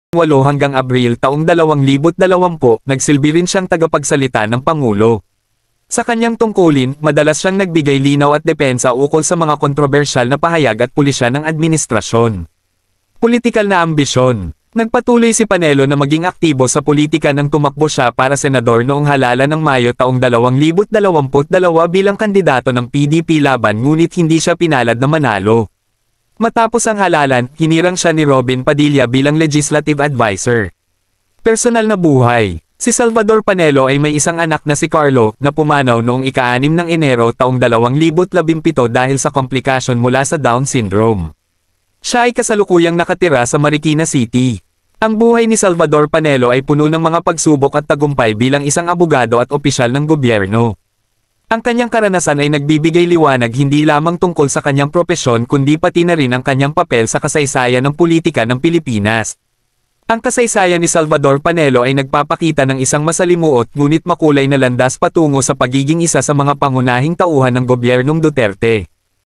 8 hanggang Abril taong 2020, nagsilbi rin siyang tagapagsalita ng Pangulo. Sa kanyang tungkulin, madalas siyang nagbigay linaw at depensa ukol sa mga kontrobersyal na pahayag at pulisya ng administrasyon. Politikal na ambisyon. Nagpatuloy si Panelo na maging aktibo sa politika nang tumakbo siya para senador noong halalan ng Mayo taong 2022 bilang kandidato ng PDP laban ngunit hindi siya pinalad na manalo. Matapos ang halalan, hinirang siya ni Robin Padilla bilang legislative advisor. Personal na buhay. Si Salvador Panelo ay may isang anak na si Carlo, na pumanaw noong ika-6 ng Enero taong 2017 dahil sa komplikasyon mula sa Down syndrome. Siya ay kasalukuyang nakatira sa Marikina City. Ang buhay ni Salvador Panelo ay puno ng mga pagsubok at tagumpay bilang isang abogado at opisyal ng gobyerno. Ang kanyang karanasan ay nagbibigay liwanag hindi lamang tungkol sa kanyang propesyon kundi pati na rin ang kanyang papel sa kasaysayan ng politika ng Pilipinas. Ang kasaysayan ni Salvador Panelo ay nagpapakita ng isang masalimuot ngunit makulay na landas patungo sa pagiging isa sa mga pangunahing tauhan ng gobyernong Duterte.